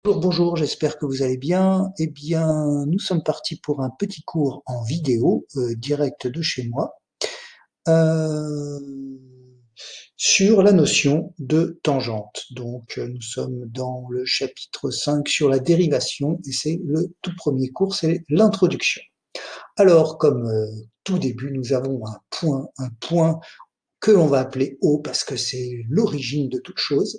Bonjour, bonjour, j'espère que vous allez bien. Eh bien, nous sommes partis pour un petit cours en vidéo, direct de chez moi, euh, sur la notion de tangente. Donc, nous sommes dans le chapitre 5 sur la dérivation, et c'est le tout premier cours, c'est l'introduction. Alors, comme tout début, nous avons un point que l'on va appeler O, parce que c'est l'origine de toute chose.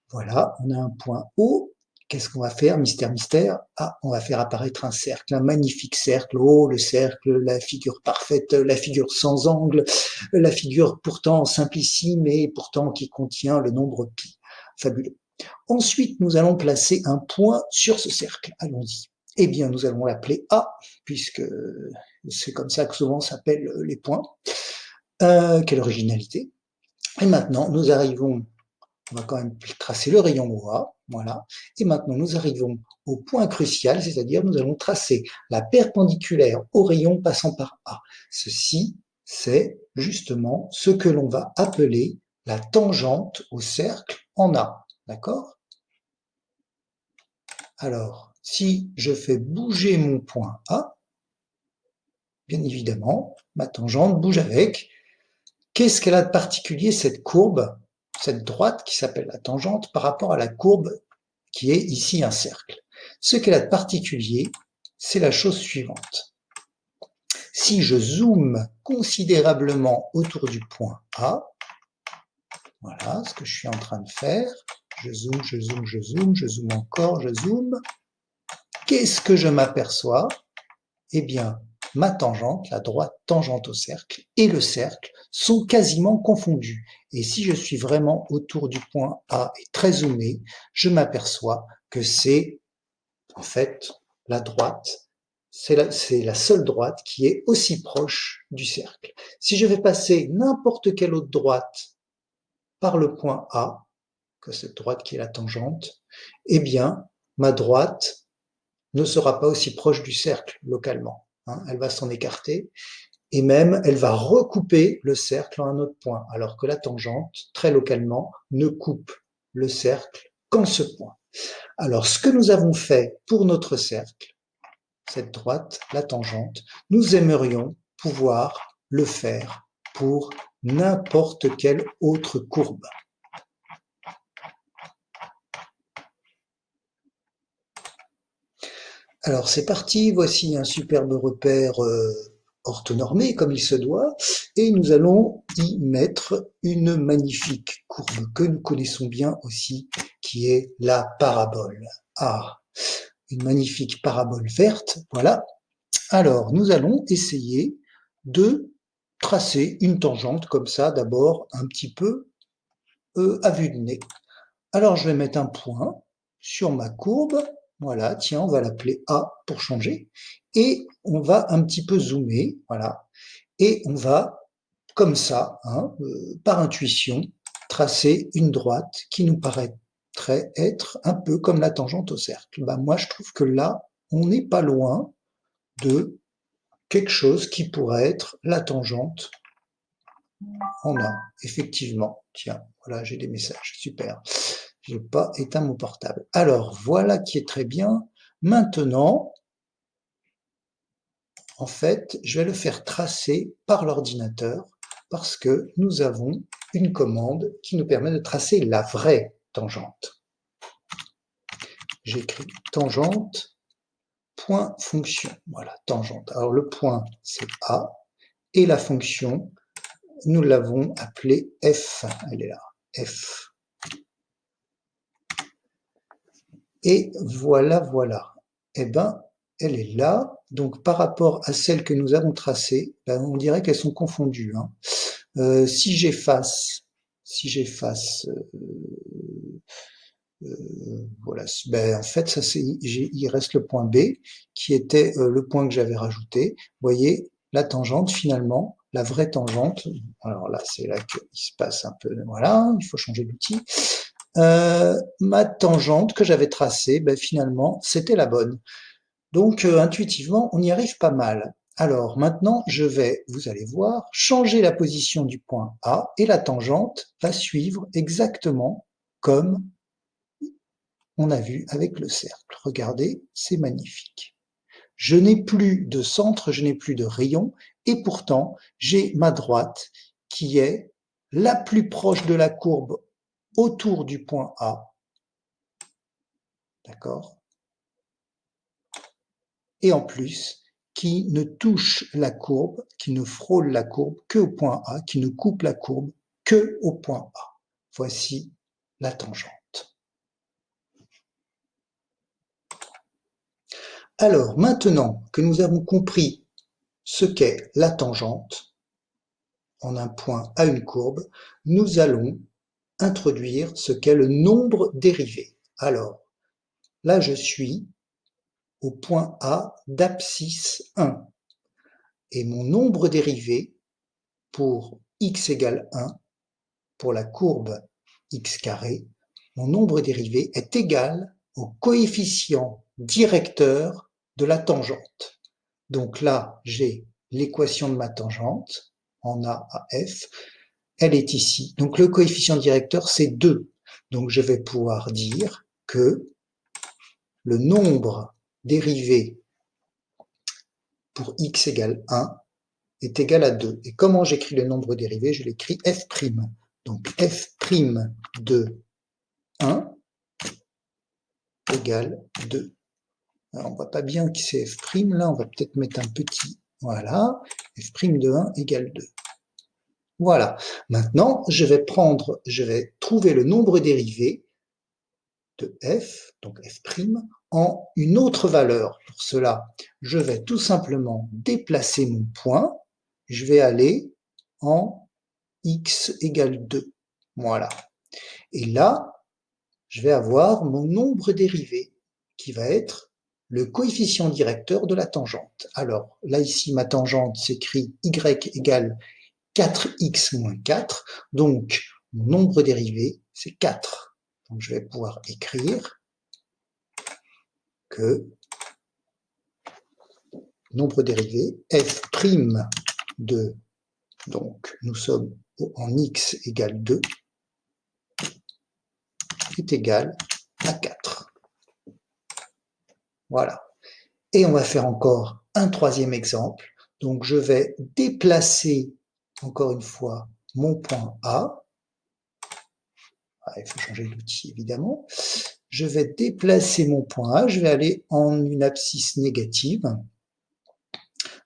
Voilà, on a un point O. Qu'est-ce qu'on va faire? Mystère, mystère. Ah, on va faire apparaître un cercle, un magnifique cercle. Oh, le cercle, la figure parfaite, la figure sans angle, la figure pourtant simplissime et pourtant qui contient le nombre pi. Fabuleux. Ensuite, nous allons placer un point sur ce cercle. Allons-y. Eh bien, nous allons l'appeler A, puisque c'est comme ça que souvent s'appellent les points. Quelle originalité. Et maintenant, nous arrivons, on va quand même tracer le rayon OA, voilà. Et maintenant, nous arrivons au point crucial, c'est-à-dire nous allons tracer la perpendiculaire au rayon passant par A. Ceci, c'est justement ce que l'on va appeler la tangente au cercle en A, d'accord? Alors, si je fais bouger mon point A, bien évidemment, ma tangente bouge avec. Qu'est-ce qu'elle a de particulier, cette courbe, cette droite qui s'appelle la tangente, par rapport à la courbe qui est ici un cercle? Ce qu'elle a de particulier, c'est la chose suivante. Si je zoome considérablement autour du point A, voilà ce que je suis en train de faire, je zoome, je zoome, je zoome, je zoome encore, je zoome, qu'est-ce que je m'aperçois? Eh bien, ma tangente, la droite tangente au cercle, et le cercle sont quasiment confondus. Et si je suis vraiment autour du point A et très zoomé, je m'aperçois que c'est en fait la droite, c'est la seule droite qui est aussi proche du cercle. Si je vais passer n'importe quelle autre droite par le point A, que cette droite qui est la tangente, eh bien, ma droite ne sera pas aussi proche du cercle localement. Elle va s'en écarter et même elle va recouper le cercle en un autre point, alors que la tangente, très localement, ne coupe le cercle qu'en ce point. Alors, ce que nous avons fait pour notre cercle, cette droite, la tangente, nous aimerions pouvoir le faire pour n'importe quelle autre courbe. Alors c'est parti, voici un superbe repère orthonormé comme il se doit, et nous allons y mettre une magnifique courbe que nous connaissons bien aussi, qui est la parabole. Ah, une magnifique parabole verte, voilà. Alors nous allons essayer de tracer une tangente comme ça, d'abord un petit peu à vue de nez. Alors je vais mettre un point sur ma courbe, voilà, tiens, on va l'appeler A pour changer, et on va un petit peu zoomer, voilà, et on va, comme ça, par intuition, tracer une droite qui nous paraîtrait être un peu comme la tangente au cercle. Ben, moi, je trouve que là, on n'est pas loin de quelque chose qui pourrait être la tangente en A, effectivement. Tiens, voilà, j'ai des messages, super. Je n'ai pas éteint mon portable. Alors, voilà qui est très bien. Maintenant, en fait, je vais le faire tracer par l'ordinateur parce que nous avons une commande qui nous permet de tracer la vraie tangente. J'écris tangente, point fonction. Voilà, tangente. Alors, le point, c'est A, et la fonction, nous l'avons appelée F. Elle est là, F. Et voilà, voilà. Eh ben, elle est là. Donc, par rapport à celles que nous avons tracées, ben, on dirait qu'elles sont confondues. Si j'efface, voilà, ben, en fait, ça c'est, il reste le point B qui était le point que j'avais rajouté. Vous voyez, la tangente finalement, la vraie tangente. Alors là, c'est là qu'il se passe un peu. Voilà, il faut changer d'outil. Ma tangente que j'avais tracée, ben, finalement, c'était la bonne. Donc, intuitivement, on y arrive pas mal. Alors, maintenant, je vais, vous allez voir, changer la position du point A et la tangente va suivre exactement comme on a vu avec le cercle. Regardez, c'est magnifique. Je n'ai plus de centre, je n'ai plus de rayon, et pourtant, j'ai ma droite qui est la plus proche de la courbe autour du point A. D'accord? Et en plus, qui ne touche la courbe, qui ne frôle la courbe que au point A, qui ne coupe la courbe que au point A. Voici la tangente. Alors, maintenant que nous avons compris ce qu'est la tangente en un point à une courbe, nous allons introduire ce qu'est le nombre dérivé. Alors, là, je suis au point A d'abscisse 1 et mon nombre dérivé pour x égale 1, pour la courbe x carré, mon nombre dérivé est égal au coefficient directeur de la tangente. Donc là, j'ai l'équation de ma tangente en A à F, elle est ici. Donc le coefficient directeur, c'est 2. Donc je vais pouvoir dire que le nombre dérivé pour x égale 1 est égal à 2. Et comment j'écris le nombre dérivé? Je l'écris f'. Donc f' de 1 égale 2. Alors, on ne voit pas bien qui c'est f', là, on va peut-être mettre un petit, voilà, f' de 1 égale 2. Voilà. Maintenant, je vais trouver le nombre dérivé de f, donc f', en une autre valeur. Pour cela, je vais tout simplement déplacer mon point. Je vais aller en x égale 2. Voilà. Et là, je vais avoir mon nombre dérivé qui va être le coefficient directeur de la tangente. Alors, là, ici, ma tangente s'écrit y égale 4x moins 4. Donc, mon nombre dérivé, c'est 4. Donc, je vais pouvoir écrire que nombre dérivé f' de, donc nous sommes en x égale 2, est égal à 4. Voilà. Et on va faire encore un troisième exemple. Donc je vais déplacer encore une fois mon point A. Ah, il faut changer d'outil évidemment. Je vais déplacer mon point A, je vais aller en une abscisse négative.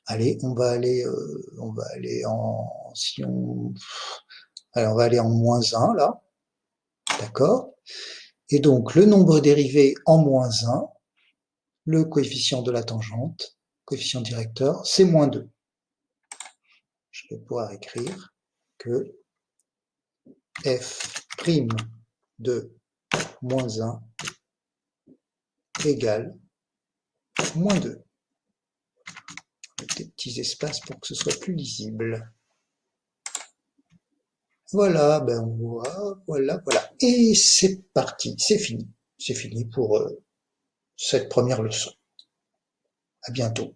Allez, on va aller en, si on, allez, on va aller en moins 1 là, d'accord? Et donc le nombre dérivé en moins 1, le coefficient de la tangente, coefficient directeur, c'est moins 2. Je vais pouvoir écrire que f' de moins 1 égale moins 2. Des petits espaces pour que ce soit plus lisible. Voilà, ben on voit, voilà. Et c'est parti, c'est fini. C'est fini pour cette première leçon. À bientôt.